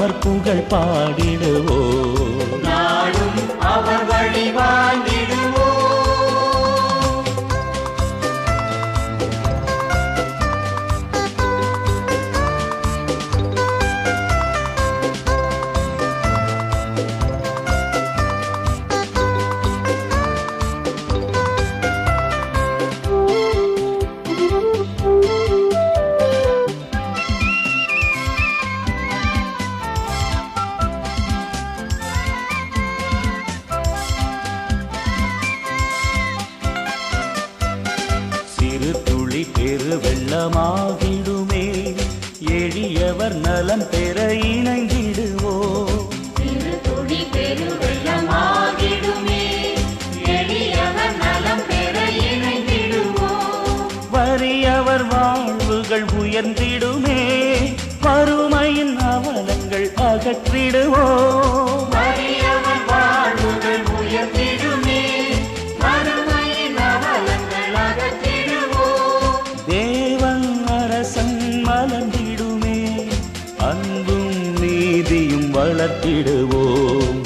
அவர் புகழ் பாடிடுவோம், நாடும் அவர் வழி வாழ்ந்திடுவோம். வெள்ளமாகிடுமே, எளியவர் நலம் பெற இணைந்திடுவோம். திருத்துளி பெரு வெள்ளமாகிடுமே, எளியவர் நலம் பெற இணைந்திடுவோம். வறியவர் வாழ்வுகள் உயர்ந்திடுமே, வறுமையின் அவலங்கள் அகற்றிடுவோம். வறியவர் வாழ்வுகள் உயர்ந்திடுமே, வறுமையின் அவலங்கள் அகற்றிடுவோம். தேவன் அரசன் மலர்ந்திடுமே, அன்பும் நீதியும் வளர்த்திடுவோம்.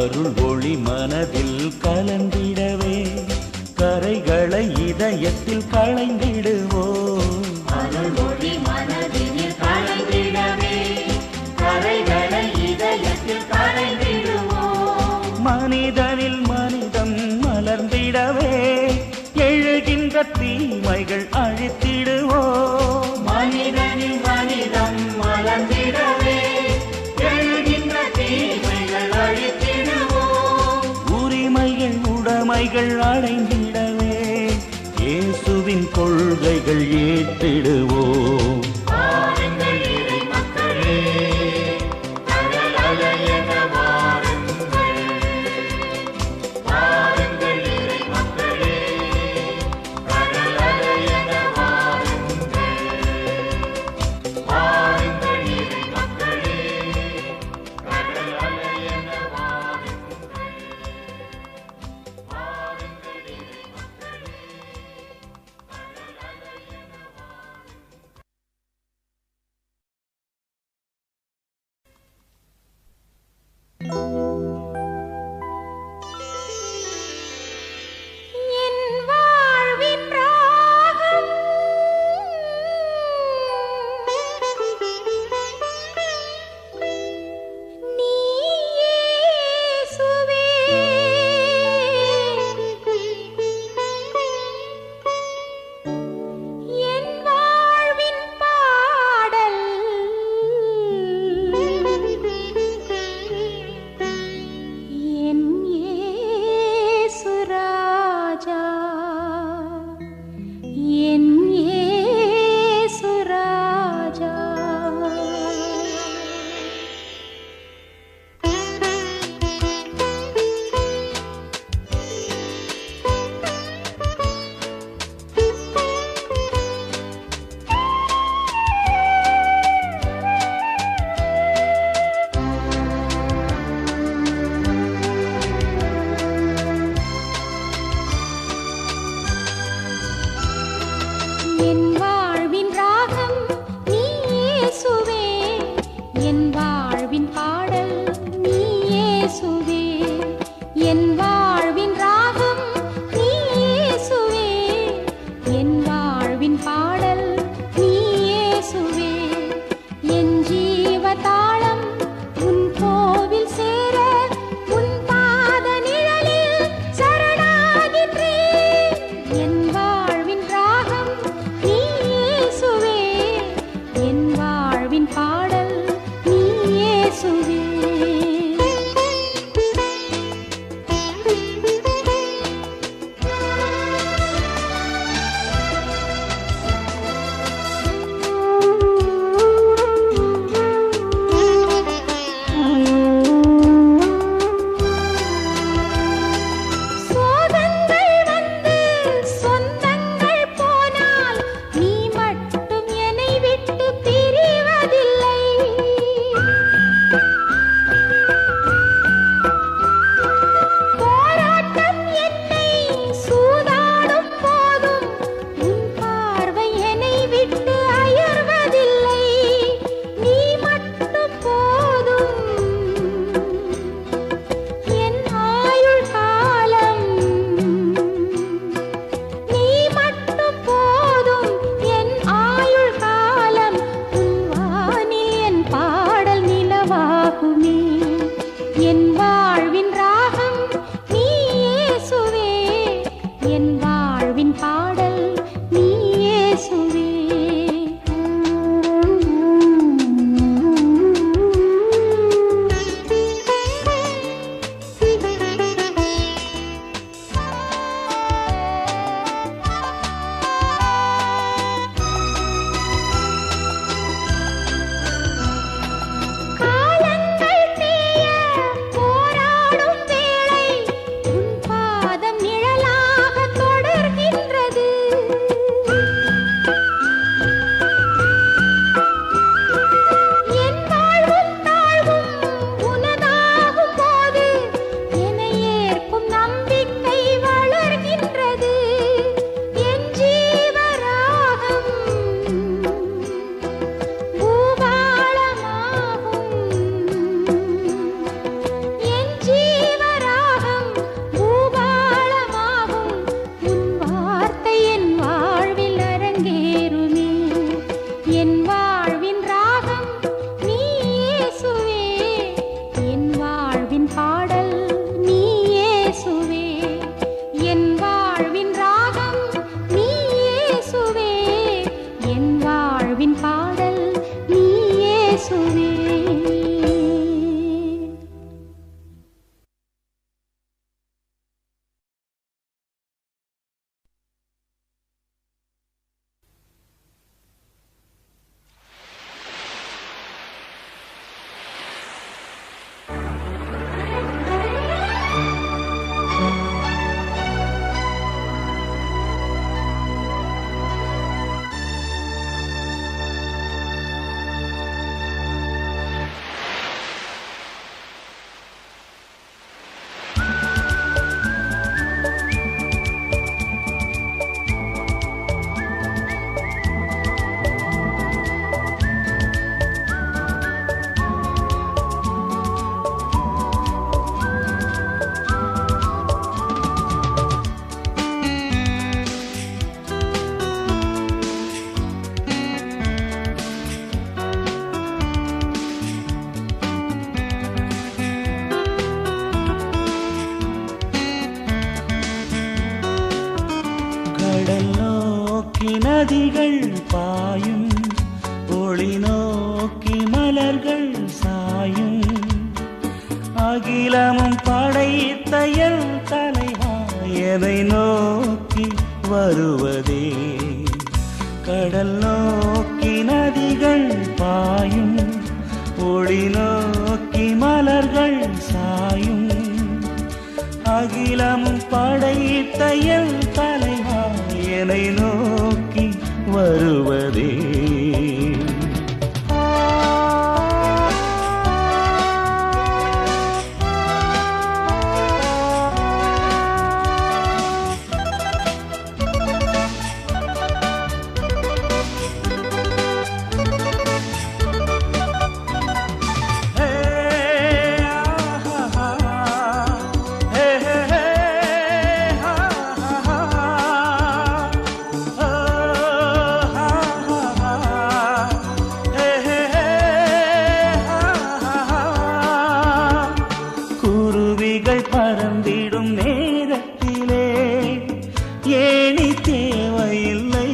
அருள் ஒளி மனதில் கலந்திடவே, கரைகளை இதயத்தில் களைந்திடுவோம். அருள் ஒளி மனதில் கலந்திடவே, கரைகளை இதயத்தில் களைந்திடுவோம். மனிதனில் மனிதம் மலர்ந்திடவே, எழுகின்ற தீமைகள் அழித்திடுவோம். மனிதனில் மனிதம் மலர்ந்திடவே, எழுகின்ற தீமைகள் அழித்திடுவோம். உரிமைகள் உடைமைகள் அடைந்திடவே, இயேசுவின் கொள்கைகள் ஏற்றிடுவோம். வாழ்வின் பாடல் நதிகள் பாயும், ஒளி நோக்கி மலர்கள் சாயும். அகிலமும் படைத்த என் தலைவா எதை நோக்கி வருவதே? கடல் நோக்கி நதிகள் பாயும், ஒளி நோக்கி மலர்கள் சாயும். அகிலமும் படைத்த என் தலைவா என்னை நோக்கி வருவதே? பறந்திடும் நேரத்திலே ஏணி தேவையில்லை.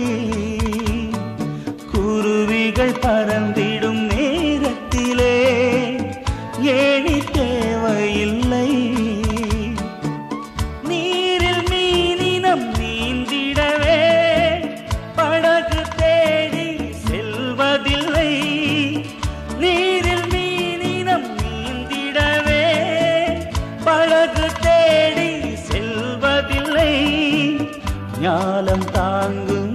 குருவிகள் பறந்திடும் நேரத்திலே ஏணி தேவையில்லை. நீரில் மீனினம் நீந்திடவே படகு தேடி செல்வதில்லை. நீரில் மீனினம் நீந்திடவே படகு தேடி செல்வதில்லை. ஞாலம் தாங்கும்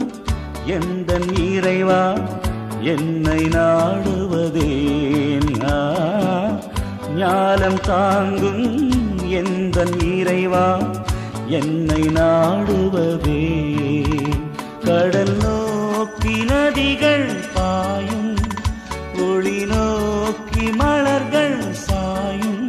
எந்த இறைவா என்னை நாடுவதேன்? ஞாலம் தாங்கும் எந்த இறைவா என்னை நாடுவதே? கடல் நோக்கி நதிகள் பாயும், ஒளி நோக்கி மலர்கள் சாயும்.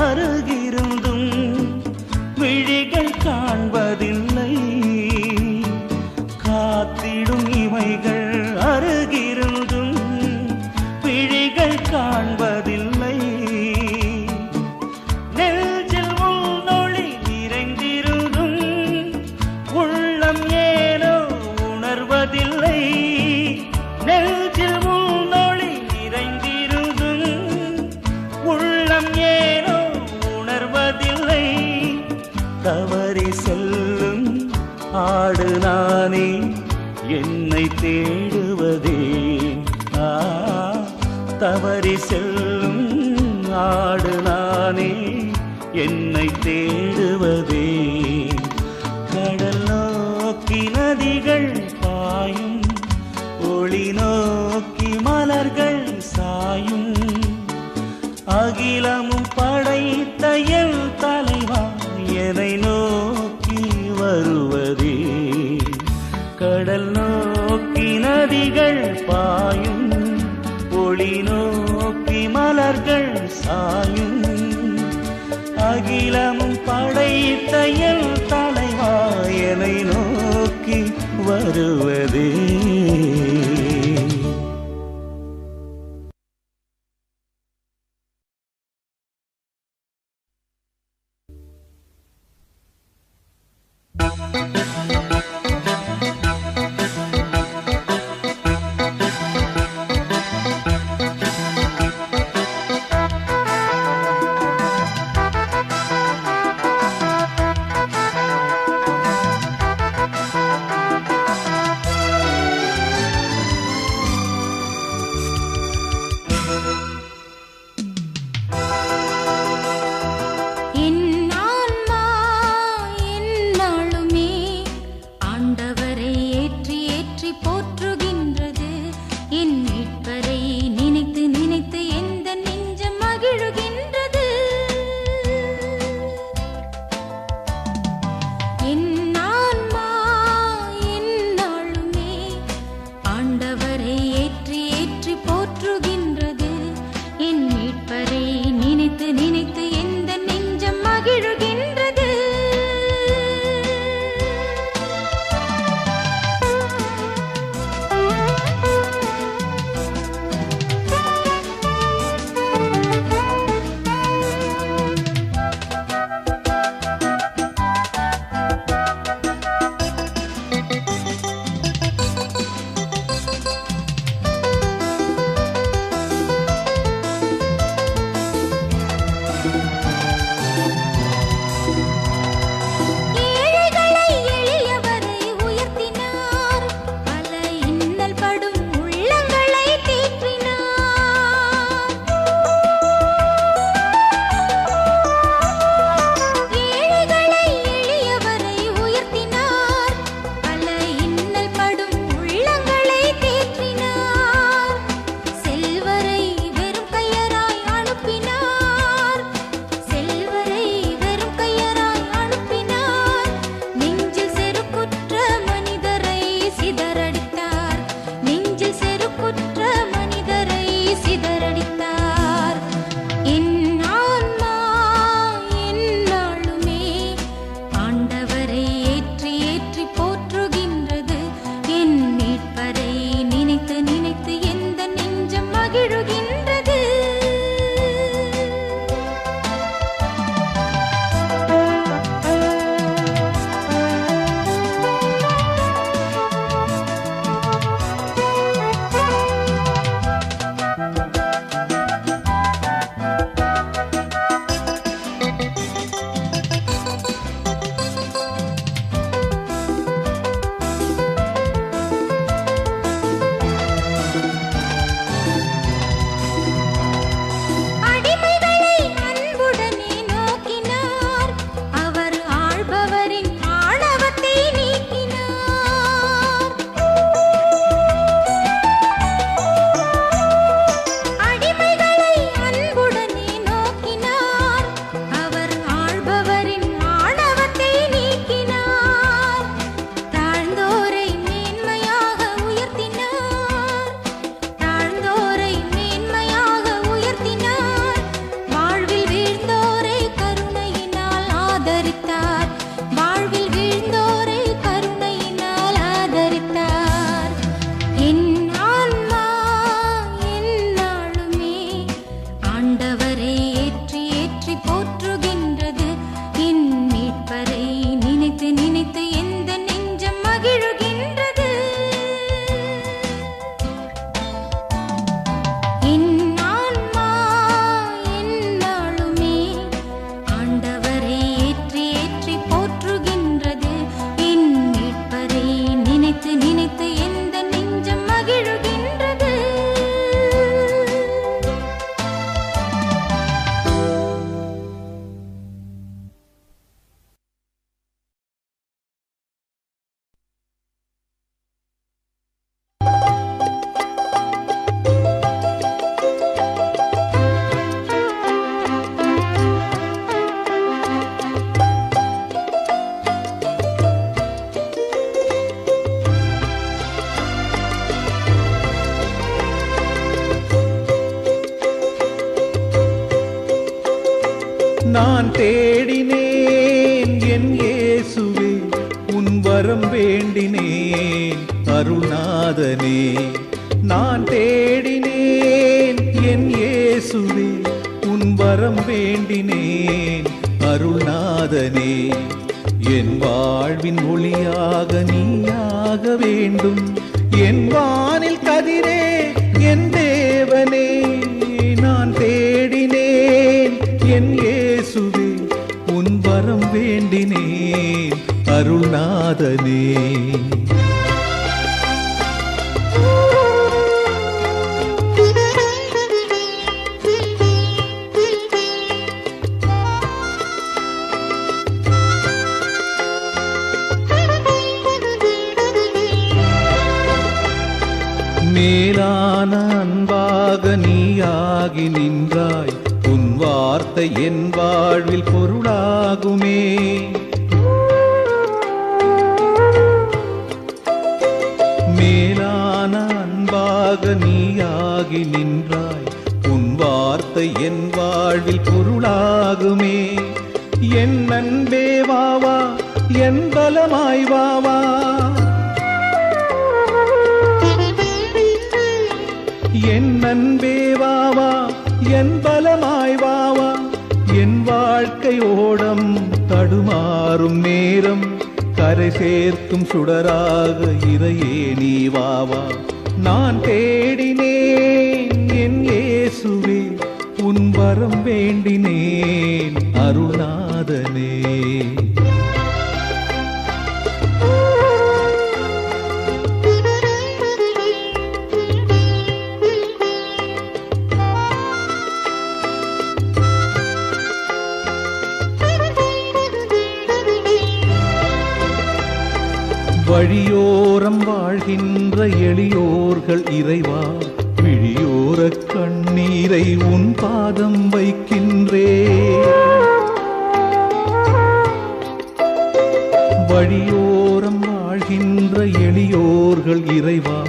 அருகிருந்தும் விழிகள் காண்பதில்லை. காத்திடும் இமைகள் அருகிருந்தும் விழிகள் காண்பதில்லை. நெஞ்சில் உள்நொழி நிறைந்திருந்தும் உள்ளம் ஏனோ உணர்வதில்லை. நெஞ்சில் உள்நொழி நிறைந்திருந்தும் உள்ளம் ஏனோ உணர்வதில்லை. தவறி செல்லும் ஆடு நானே என்னை தேடுவதே? தவறி செல்லும் ஆடு நானே என்னை தேடுவதே? கடல் நோக்கி நதிகள் பாயும், ஒளி நோக்கி மலர்கள் சாயும். அகிலமும் படைத்த என் தலைவா என்னை நோக்கி வருவதே? கடல் நோக்கி நதிகள் பாயும், ஒளி நோக்கி மலர்கள் சாயும். அகிலமும் படைத்த என் தலைவா என்னை நோக்கி வருவதே? தேடினேன் என் இயேசுவே உன் வரம் வேண்டினேன் அருள்நாதனே. நான் தேடினேன் என் இயேசுவே உன் வரம் வேண்டினேன் அருள்நாதனே. என் வாழ்வின் ஒளியாக நீயாக வேண்டும், என் வானில் கதிரே என் தேவனே. நான் தேடினேன் என் இயேசுவே உன் வரம் வேண்டினேன் அருள்நாதனே. மேலான அன்பாக நீயாகி நின்றாய், உன் வார்த்தை என் வாழ்வில் பொருளாகுமே. மேலான அன்பாக நீயாகி நின்றாய், உன் வார்த்தை என் வாழ்வில் பொருளாகுமே. என் அன்பே வாவா, என் பலமாய் வாவா, என் அன்பே வாவா, என் பலமாய் வாவா. என் வாழ்க்கை ஓடம் தடுமாறும் நேரம் கரை சேர்க்கும் சுடராக இறையே நீ வாவா. நான் தேடினேன் என் இயேசுவே உன் வரம் வேண்டினேன் அருள்நாதனே. வழியோரம் வாழ்கின்ற எளியோர்கள் இறைவா, விழியோர கண்ணீரை உன் பாதம் வைக்கின்றே. வழியோரம் வாழ்கின்ற எளியோர்கள் இறைவா,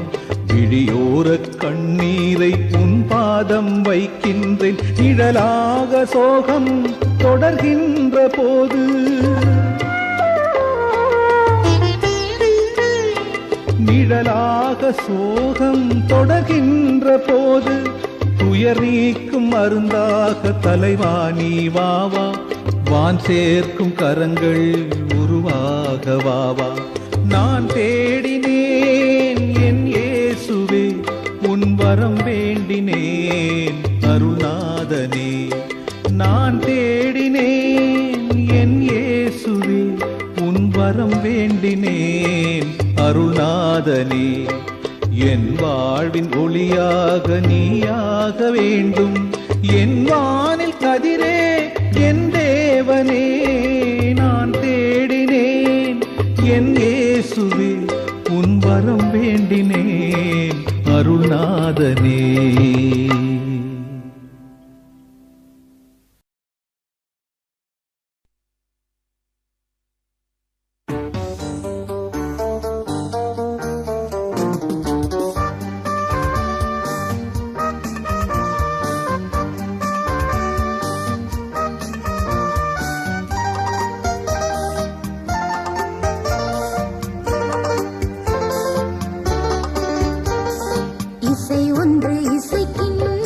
விழியோர கண்ணீரை உன் பாதம் வைக்கின்றேன். நிழலாக சோகம் தொடர்கின்ற போது, நிழலாக சோகம் தொடர்கின்ற போது, துயர் நீக்கும் மருந்தாக தலைவா நீ வாவா. வான் சேர்க்கும் கரங்கள் உருவாக வாவா. நான் தேடினேன் என் இயேசுவே உன் வரம் வேண்டினேன் அருள்நாதனே. நான் தேடினேன் என் இயேசுவே உன் வரம் வேண்டினேன் அருள்நாதனே. என் வாழ்வின் ஒளியாக நீயாக வேண்டும், என் வானில் கதிரே என் தேவனே. நான் தேடினேன் என் இயேசுவே உன் வரம் வேண்டினேன் அருள்நாதனே. இசை ஒன்று இசைக்கின்னும்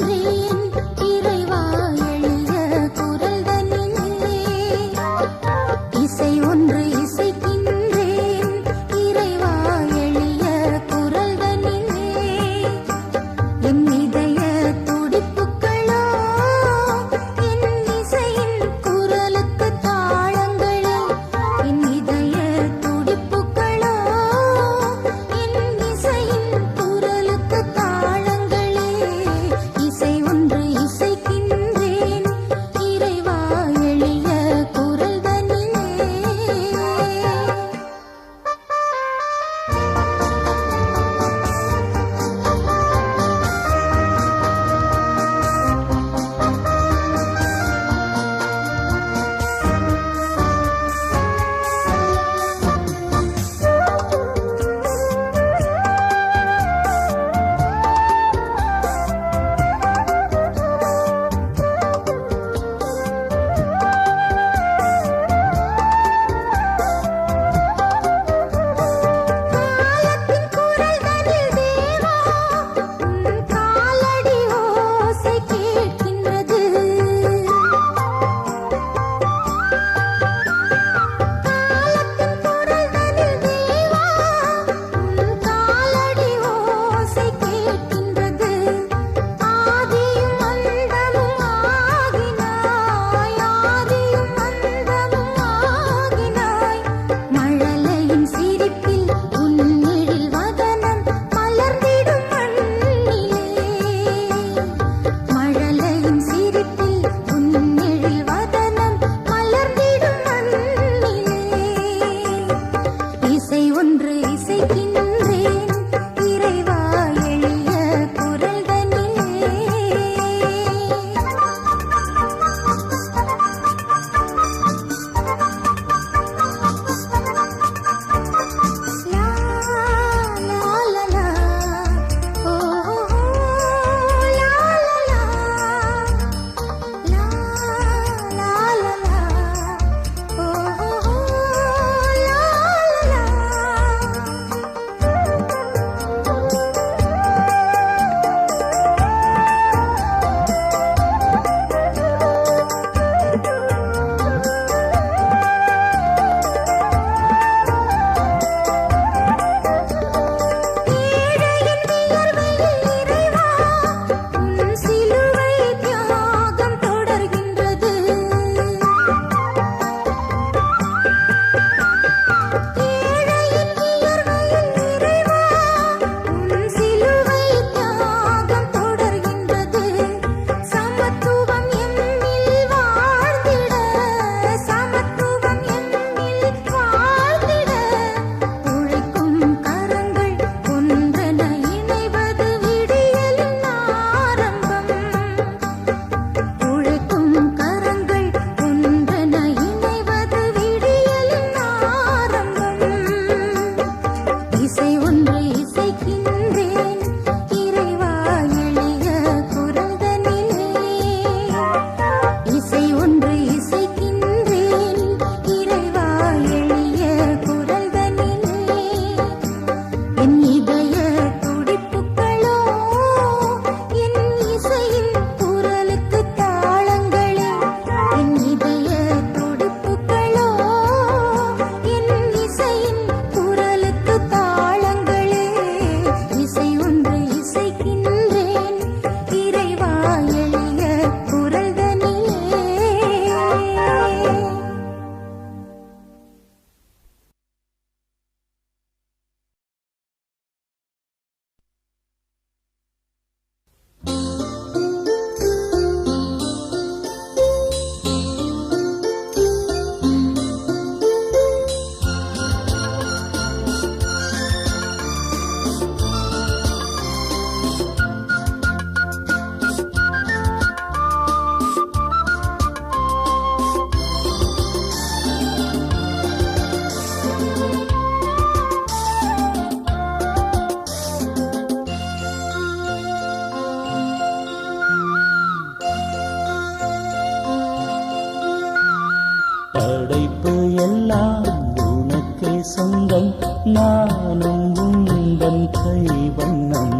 சொந்தம் நானும் உந்தன் கைவண்ணம்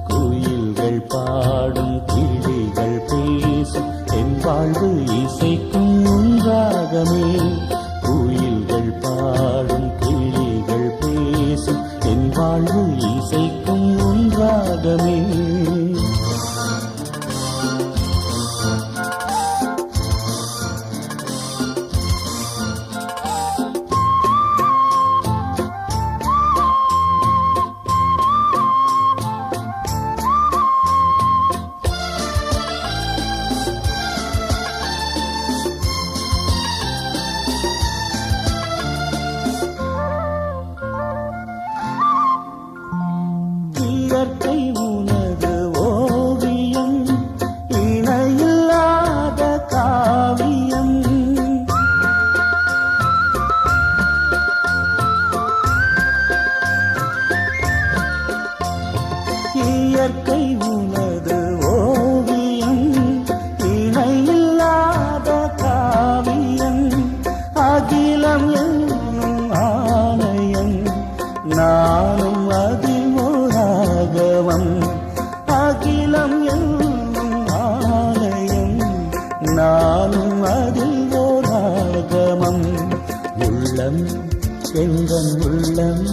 குயில்கள் பாடும் கிளிகள் பேசும் என் வாழ்வு இசைக்கும் உன்றாகமே குயில்கள் பாடும் கிளிகள் பேசும் என் வாழ்வு இசைக்கும் உன்றாகமே இயற்கை உனது ஓவியம் இணையில்லாத காவியம் இயற்கை உனது ஓவியம் இணையில்லாத காவியம் அகிலம் என்னும் ஆலயம் நானும் அதில் ராகவம் அகிலம் என்னும் ஆலயம் நானும் அதில் ராகவம் உள்ளம் எங்கள் உள்ளம்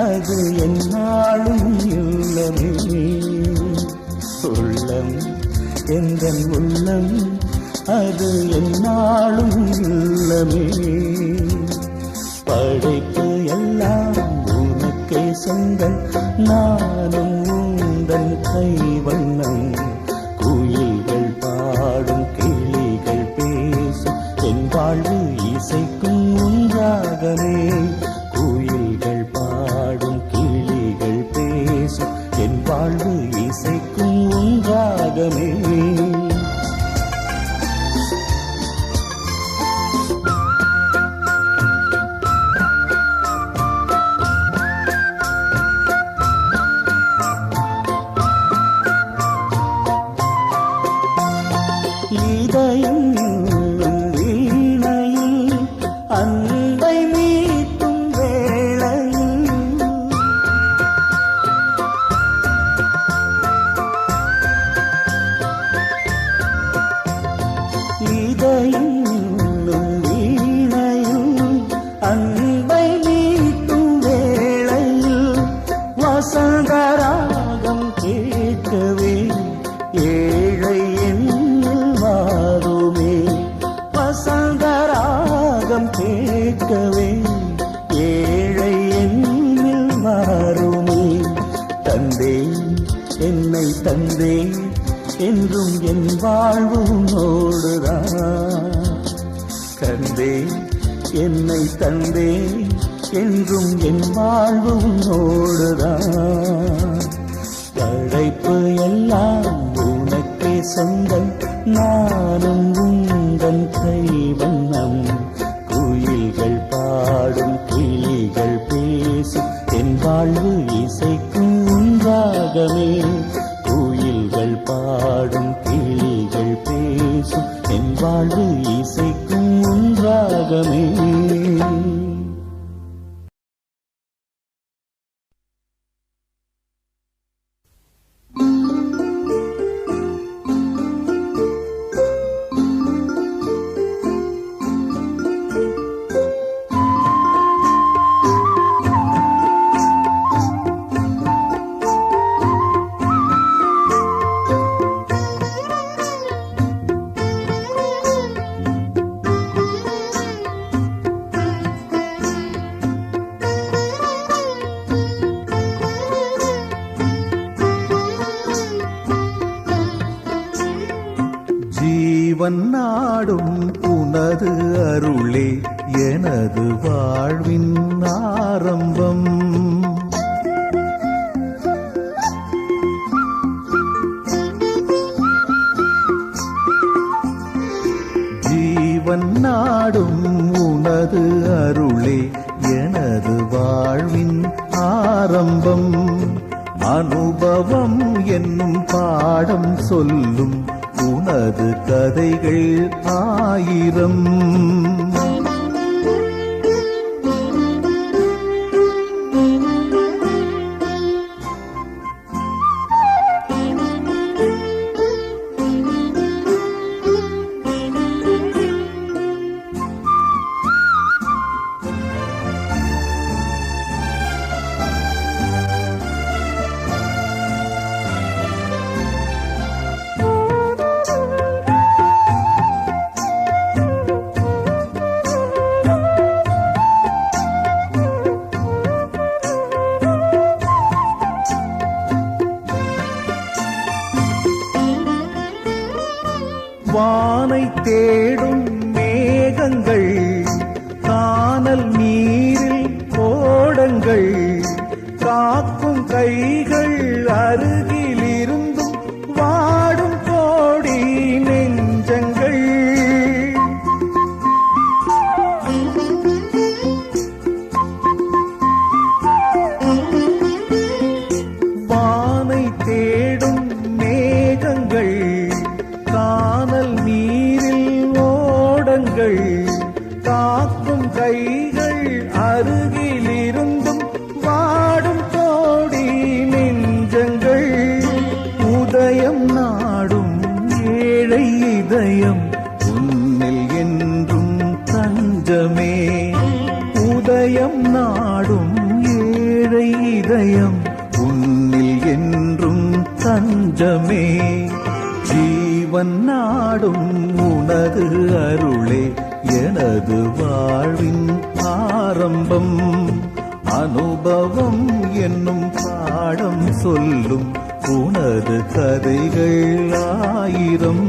அது என்னாலும் இல்லமே உள்ளம் எங்கள் உள்ளம் அது என்னாலும் இல்லமே படைப்பு எல்லாம் உனக்கே சொந்தம் நானும் உந்தன் கைவண்ணம் குயில்கள் பாடும் கிளிகள் பேசும் என் வாழ்வு இசைக்கும் உன்றாகமே குயில்கள் பாடும் கிளிகள் பேசும் என் வாழ்வு இசைக்கும் உன்றாகமே இதயம் வீணையில் அன்பை மீட்டும் வேளையில் இதயம் வீணையில் அன்பை மீட்டும் வேளையில் வசந்தராகம் கேட்கவே ஏழை மாறுமே வசந்தராகம் கேட்கவே ஏழை எண்ணில் மாறுமே தந்தே என்னை தந்தே என்றும் என் வாழ்வும் ஓடுதான் கந்தே என்னை தந்தே என்றும் என் வாழ்வும் ஓடுதான் படைப்பு எல்லாம் உனக்கே சொந்தம் நானும் உந்தன் கைவண்ணம் குயில்கள் பாடும் கிளிகள் பேசும் என் வாழ்வு இசைக்கும் உன்றாகமே குயில்கள் பாடும் கிளிகள் பேசும் என் வாழ்வு இசைக்கும் உன்றாகமே ஜீவன் நாடும் உனது அருளே எனது வாழ்வின் ஆரம்பம் ஜீவன் நாடும் உனது அருளே எனது வாழ்வின் ஆரம்பம் அனுபவம் என்னும் பாடம் சொல்லும் உனது கதைகள் ஆயிரம் தேடும் மேகங்கள் கானல் நீரில் ஓடங்கள் காக்கும் கைகள் அருகிலிருந்தும் வாடும் கோடி நெஞ்சங்கள் வானை தேடும் மேகங்கள் கானல் நீரில் ஓடங்கள் காக்கும் கைகள் அருகிலிருந்தும் வாடும் கோடி நெஞ்சங்கள் உதயம் நாடும் ஏழை இதயம் உன்னில் என்றும் தஞ்சமே உதயம் நாடும் ஏழை இதயம் உன்னில் என்றும் தஞ்சமே ஜீவன் நாடும் உனது அருளே எனது வாழ்வின் ஆரம்பம் அனுபவம் என்னும் பாடம் சொல்லும் உனது கதைகள் ஆயிரம்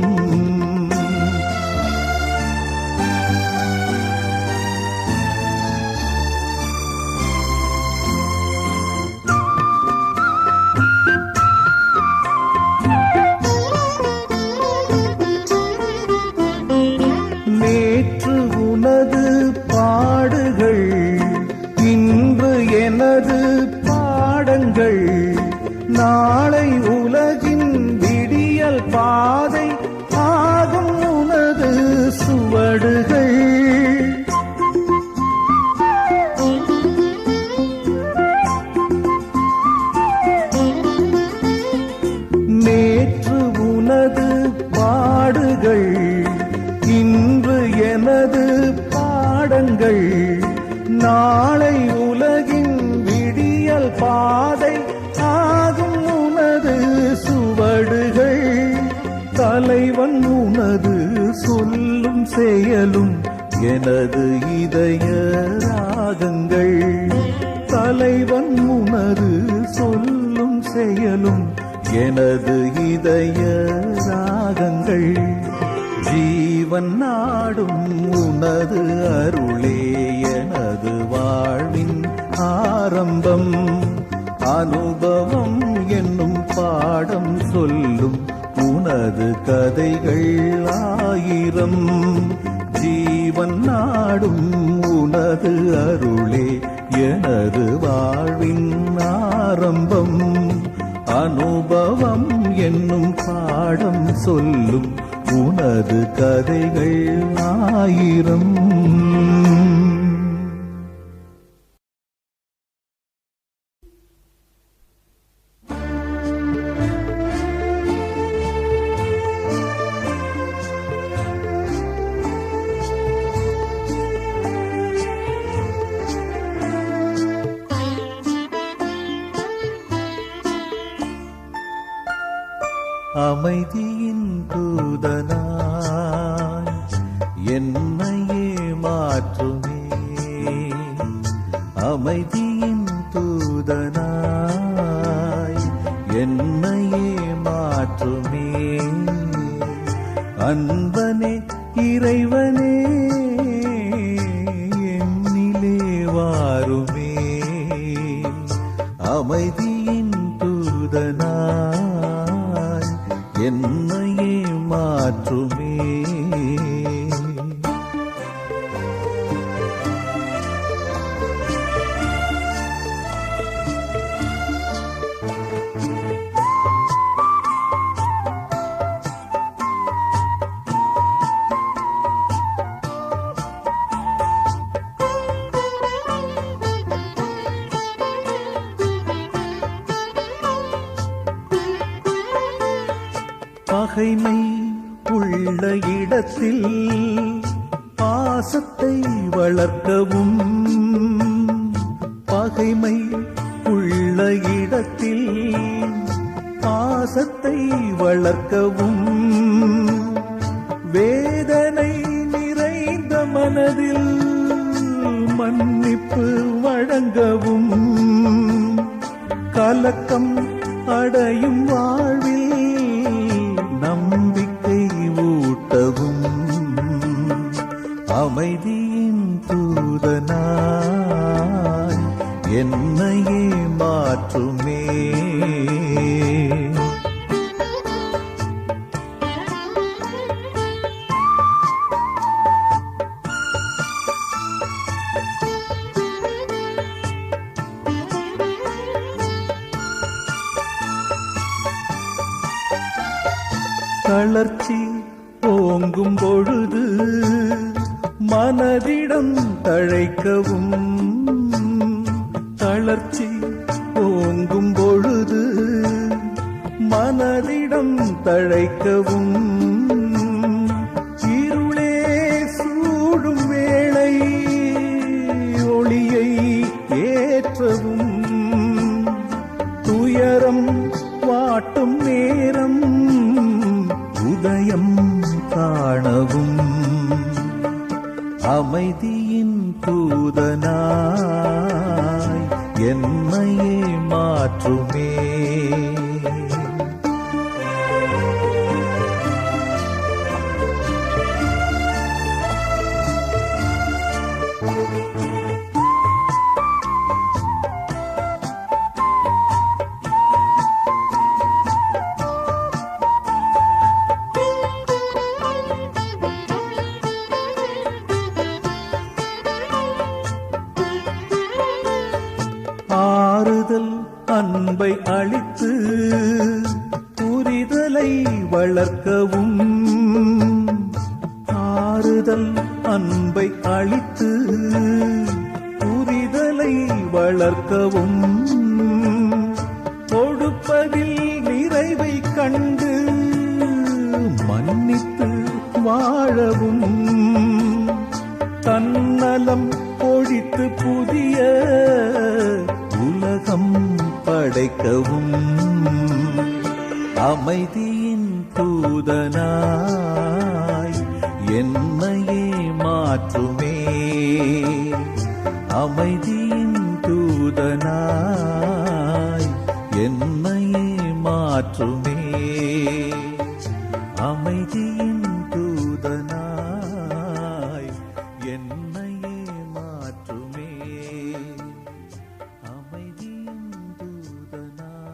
நேற்று உனது பாடுகள் இன்று எனது பாடங்கள் நாளை உலகின் விடியல் பாதை ஆகும் உனது சுவடுகள் நேற்று உனது பாடுகள் இன்று எனது பாடங்கள் நாளை உலகின் விடியல் பாதை ஆகும் உனது சுவடுகள் தலைவன் உனது சொல்லும் செயலும் எனது இதய ராகங்கள் தலைவன் உனது சொல்லும் செயலும் எனது இதய ராகங்கள் ஜீவன் நாடும் உனது அருளே எனது வாழ்வின் ஆரம்பம் அனுபவம் என்னும் பாடம் சொல்லும் உனது கதைகள் ஆயிரம் ஜீவன் நாடும் உனது அருளே எனது வாழ்வின் ஆரம்பம் அனுபவம் என்னும் பாடம் சொல்லும் உனது கதைகள் ஆயிரம் அமைதியின் தூதனாய் என்னையே மாற்றுமே அமைதியின் தூதனாய் என்னையே மாற்றுமே அன்பனே இறைவனே என்னிலே வாருமே அமைதியின் தூதனாய் என்னையே மாற்றுமே பகைமை உள்ள இடத்தில் பாசத்தை வளர்க்கவும் பகைமை உள்ள இடத்தில் பாசத்தை வளர்க்கவும் வேதனை நிறைந்த மனதில் மன்னிப்பு வழங்கவும் கலக்கம் அடையும் வாழ்வில் நம்பிக்கை ஊட்டவும் என்னையே மாற்றுமே. தளர்ச்சி ஓங்கும் பொழுது மனதிடம் தழைக்கவும், தளர்ச்சி ஓங்கும் பொழுது மனதிடம் தழைக்கவும், இருளே சூடும் வேளை ஒளியை ஏற்றவும், துயரம் வாட்டும் நேரம் உதயம் காணவும், அமைதியின் தூதனாய் என்னையே மாற்றுமே. ஆறுதல் அன்பை அளித்து புரிதலை வளர்க்கவும், ஆறுதல் அன்பை அளித்து புரிதலை வளர்க்கவும், கொடுப்பதில் நிறைவை கண்டு மன்னித்து வாழவும், தன்னலம் பொழித்து புதிய உலகம் படைக்கவும், அமைதியின் தூதனாய் என்னையே மாற்றுமே. அமைதியின் தூதனாய் என்னையே மாற்றுமே. அமைதியின் தூதனாய் என்னையே மாற்றுமே. அமைதியின் தூதனாய்